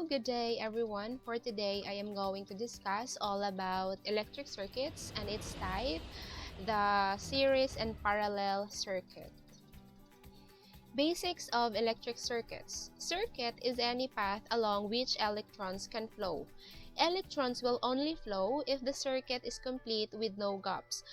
Hello, good day everyone. For today, I am going to discuss all about electric circuits and its type, the series and parallel circuit. Basics of electric circuits. Circuit is any path along which electrons can flow. Electrons will only flow if the circuit is complete with no gaps.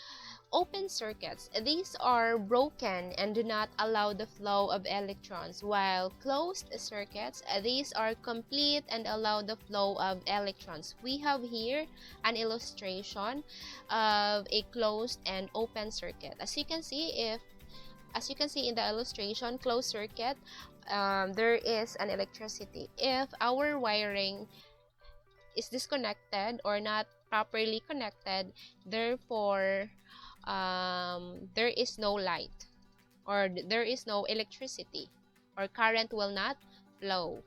Open circuits, these are broken and do not allow the flow of electrons, while closed circuits, these are complete and allow the flow of electrons. We have here an illustration of a closed and open circuit. As you can see in the illustration, closed circuit, there is an electricity. If our wiring is disconnected or not properly connected, therefore there is no light or there is no electricity or current will not flow.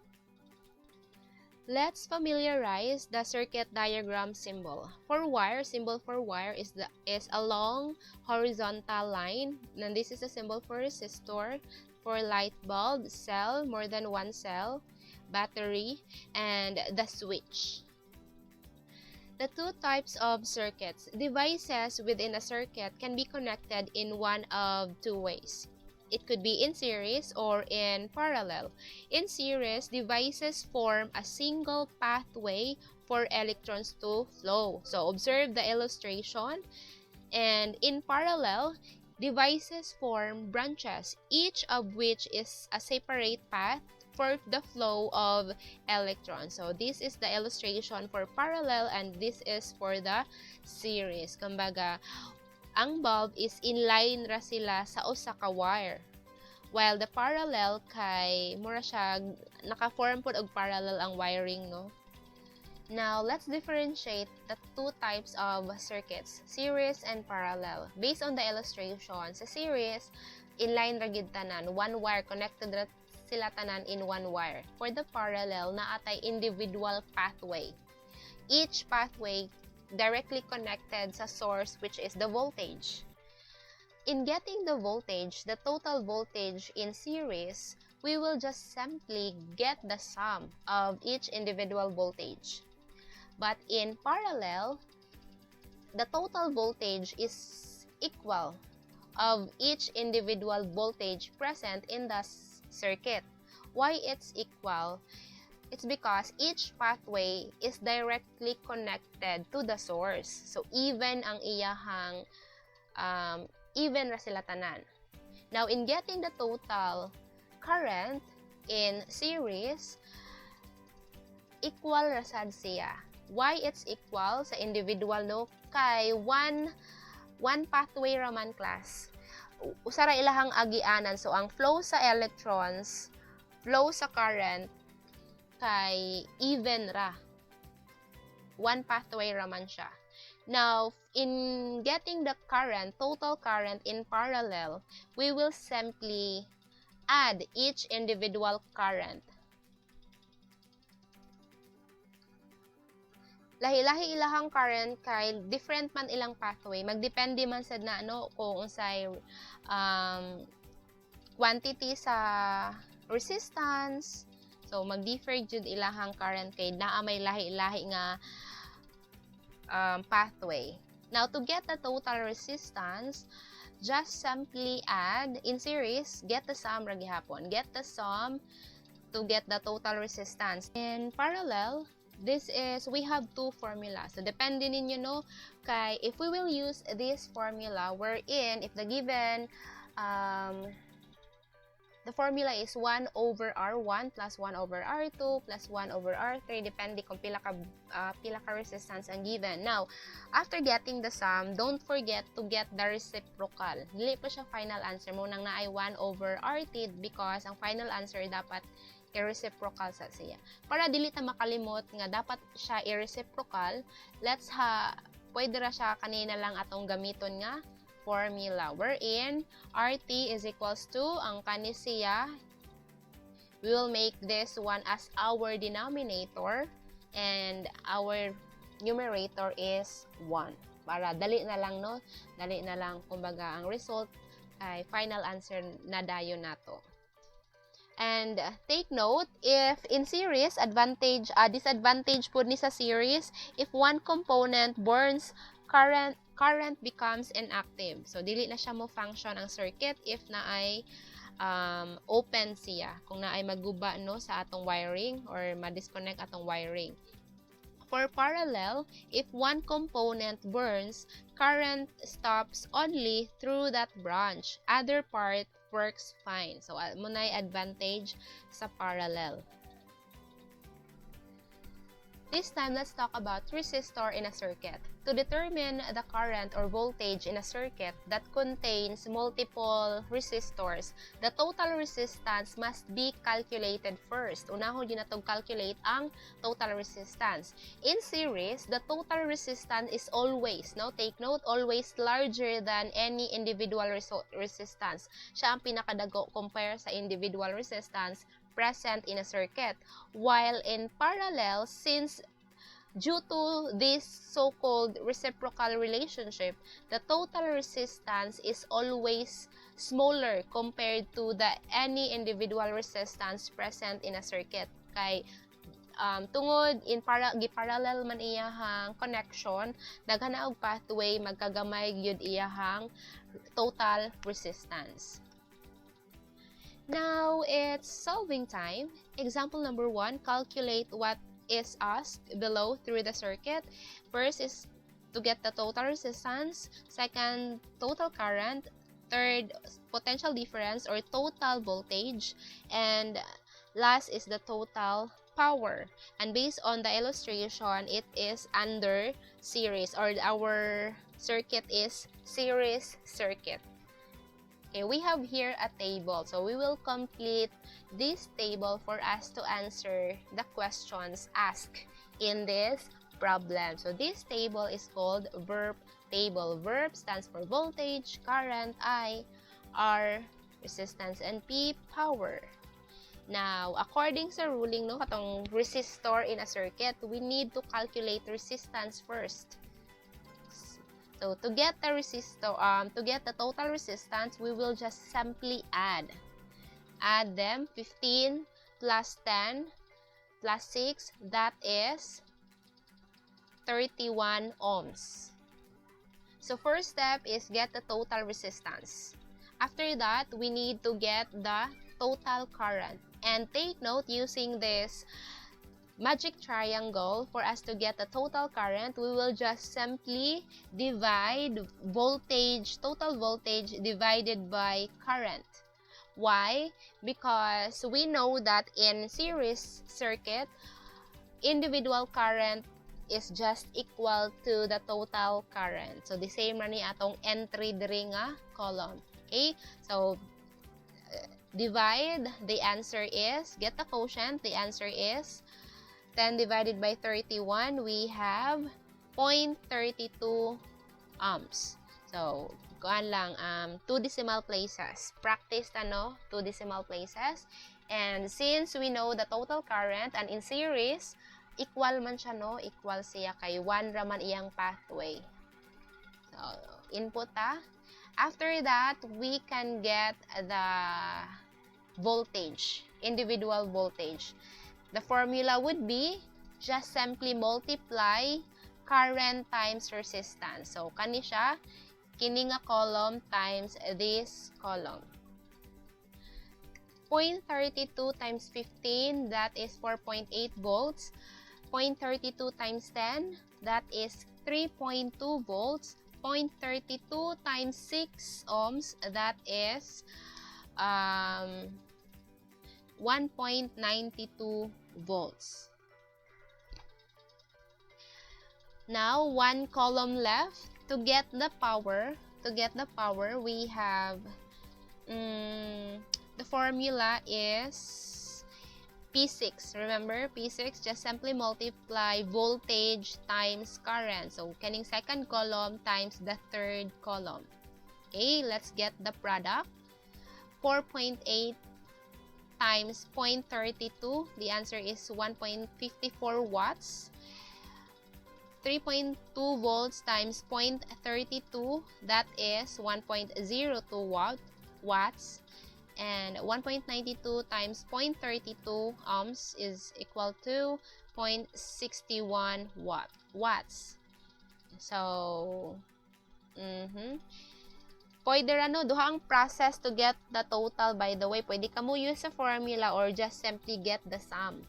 Let's familiarize the circuit diagram symbol. For wire, symbol for wire is a long horizontal line, and this is a symbol for resistor. For light bulb, cell, more than one cell, battery, and the switch. The two types of circuits. Devices within a circuit can be connected in one of two ways. It could be in series or in parallel. In series, devices form a single pathway for electrons to flow. So observe the illustration. And in parallel, devices form branches, each of which is a separate path for the flow of electrons. So this is the illustration for parallel and this is for the series. Kumbaga, ang bulb is inline ra sila sa usa ka wire. While the parallel kay mura siya naka-form pod og parallel ang wiring, no? Now, let's differentiate the two types of circuits, series and parallel. Based on the illustration, sa series, inline ra gid tanan, one wire connected ra sila tanan in one wire. For the parallel, naatay individual pathway. Each pathway directly connected sa source, which is the voltage. In getting the voltage, the total voltage in series, we will just simply get the sum of each individual voltage. But in parallel, the total voltage is equal of each individual voltage present in the circuit. Why it's equal? It's because each pathway is directly connected to the source. So even ang iyahang even ra sila tanan. Now in getting the total current in series, equal ra sad siya. Why it's equal sa individual, no? Kay one pathway raman class. Usara ilahang agianan. So, ang flow sa electrons, flow sa current, kay even ra. One pathway raman siya. Now, in getting the current, total current in parallel, we will simply add each individual current. Lahi-lahi ilahang current kay different man ilang pathway. Magdepende man sad na kung unsay quantity sa resistance. So mag-differ jud ilahang current kay naa may lahi-lahi nga pathway. Now to get the total resistance, just simply add in series, get the sum ra gihapon. Get the sum to get the total resistance. In parallel, we have two formulas. So, depende ninyo, no? Kay, if we will use this formula, wherein, if the given, the formula is 1 over R1 plus 1 over R2 plus 1 over R3, depende kung pila ka resistance ang given. Now, after getting the sum, don't forget to get the reciprocal. Dili pa siya final answer mo nang naay 1 over RT because ang final answer dapat i-reciprocal sa siya. Para dili ta makalimot nga dapat siya i-reciprocal, pwede ra siya kanina lang atong gamiton nga formula wherein RT is equals to ang kani siya, we will make this one as our denominator and our numerator is 1. Para dali na lang, no? Dali na lang kumbaga ang result ay final answer na dayon nato. And take note, if in series, disadvantage po ni sa series, if one component burns, current becomes inactive. So, dili na siya mo function ang circuit if na ay open siya. Kung na ay maguba no, sa atong wiring or ma-disconnect atong wiring. For parallel, if one component burns, current stops only through that branch. Other part works fine. So, muna'y advantage sa parallel. This time, let's talk about resistor in a circuit. To determine the current or voltage in a circuit that contains multiple resistors, the total resistance must be calculated first. Unahon yun na itong calculate ang total resistance. In series, the total resistance is always, no? Take note, always larger than any individual resistance. Siya ang pinakadago compare sa individual resistance present in a circuit. While in parallel, since due to this so-called reciprocal relationship, the total resistance is always smaller compared to the any individual resistance present in a circuit. Kay tungod giparallel man iyahang connection, daghan na og pathway magkagamay gyud iyahang total resistance. Now, it's solving time. Example number 1, calculate what is asked below through the circuit. First is to get the total resistance. Second, total current. Third, potential difference or total voltage. And last is the total power. And based on the illustration, it is under series, or our circuit is series circuit. Okay, we have here a table. So we will complete this table for us to answer the questions asked in this problem. So this table is called VERB table. VERB stands for voltage, current, I, R, resistance, and P, power. Now, according sa ruling, no, katong resistor in a circuit, we need to calculate resistance first. So, to get the resistor, to get the total resistance, we will just simply add them. 15 plus 10 plus 6, that is 31 ohms. So, first step is get the total resistance. After that, we need to get the total current. And take note, using this magic triangle, for us to get the total current, we will just simply divide voltage, total voltage divided by current. Why? Because we know that in series circuit, individual current is just equal to the total current. So, the same na ni atong entry diri nga column. Okay? So, divide, the answer is, get the quotient, the answer is 10 divided by 31, we have 0.32 ohms. So, kuan lang, 2 decimal places. Practice, 2 decimal places. And since we know the total current, and in series, equal man siya, no? Equal siya kay 1 raman iyang pathway. So, input After that, we can get the voltage, individual voltage. The formula would be just simply multiply current times resistance. So, kani siya, kini nga column times this column. 0.32 times 15, that is 4.8 volts. 0.32 times 10, that is 3.2 volts. 0.32 times 6 ohms, that is 1.92 volts. Now, one column left. To get the power, we have the formula is P6. Remember, P6, just simply multiply voltage times current. So, kaning second column times the third column. Okay, let's get the product. 4.8 times 0.32, the answer is 1.54 watts. 3.2 volts times 0.32, that is 1.02 watts. and 1.92 times 0.32 ohms is equal to 0.61 watts. So, pwede rano, duha ang process to get the total, by the way. Pwede ka mo use a formula or just simply get the sum.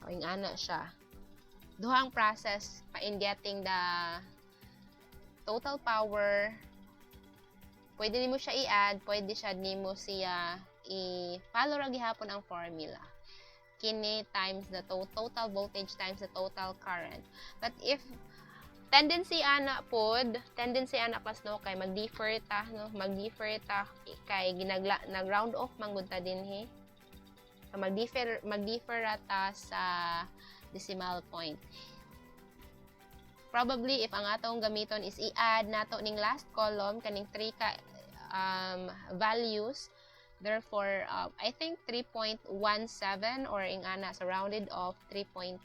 O, yung ana siya. Duha ang process in getting the total power. Pwede nimo siya i-add, pwede siya nimo siya i-follow ra gihapon ang formula. Kini times the total voltage times the total current. But if tendency ana pas no kay mag-differ ta kay nag-round off manggod ta dinhi. Mag-differ ta sa decimal point. Probably if ang atong gamiton is i-add nato ning last column kaning 3 ka values. Therefore, I think 3.17 or ing ana sa rounded off 3.2.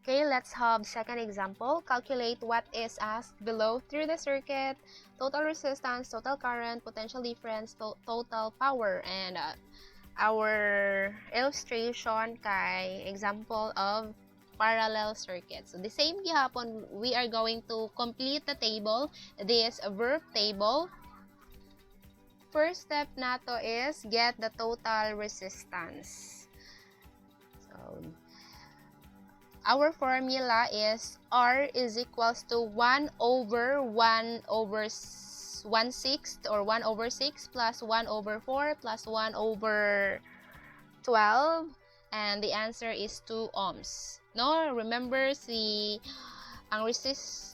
Okay, let's have second example. Calculate what is asked below through the circuit: total resistance, total current, potential difference, total power, and our illustration kay example of parallel circuit. So the same gihapon, we are going to complete the table, this verb table. First step nato is get the total resistance. So our formula is R is equals to 1 over 1 over 1/6 or 1 over 6 plus 1 over 4 plus 1 over 12, and the answer is 2 ohms. No, remember ang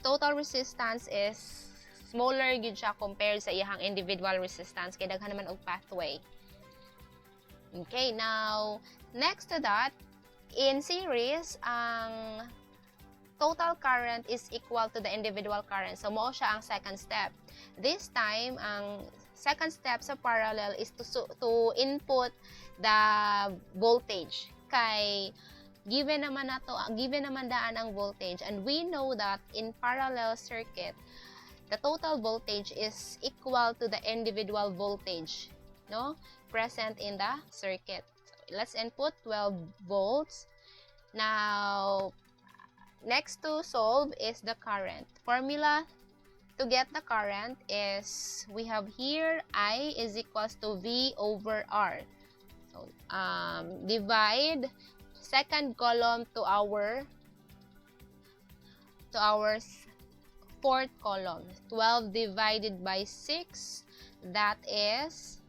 total resistance is smaller gyud siya compared sa iyang individual resistance kay daghan naman og pathway. Okay, now next to that, in series ang total current is equal to the individual current. So mao siya ang second step. This time ang second step sa parallel is to input the voltage kay given naman daan ang voltage, and we know that in parallel circuit the total voltage is equal to the individual voltage, no, present in the circuit. So let's input 12 volts. Now next to solve is the current. Formula to get the current is, we have here I is equals to V over R. So divide second column to our fourth column. 12 divided by 6, that is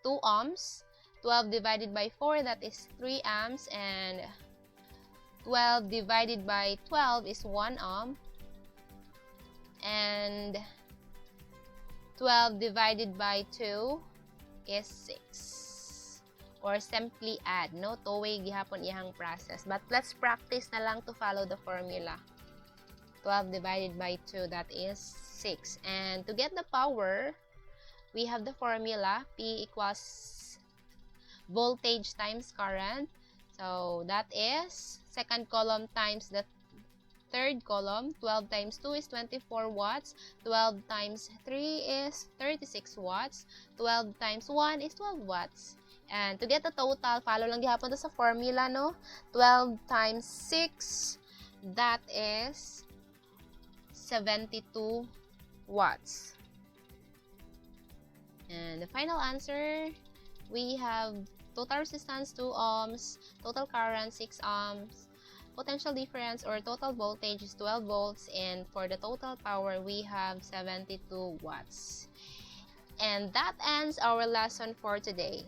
2 ohms. 12 divided by 4, that is 3 amps, and 12 divided by 12 is 1 ohm, and 12 divided by 2 is 6. Or simply add, no? Two-way gihapon iyang process. But let's practice na lang to follow the formula. 12 divided by 2, that is 6. And to get the power, we have the formula P equals voltage times current. So that is second column times the third column. 12 times 2 is 24 watts. 12 times 3 is 36 watts. 12 times 1 is 12 watts. And to get the total, follow lang gihapon to sa formula, no? 12 times 6, that is 72 watts. And the final answer, we have total resistance 2 ohms, total current 6 ohms, potential difference or total voltage is 12 volts, and for the total power, we have 72 watts. And that ends our lesson for today.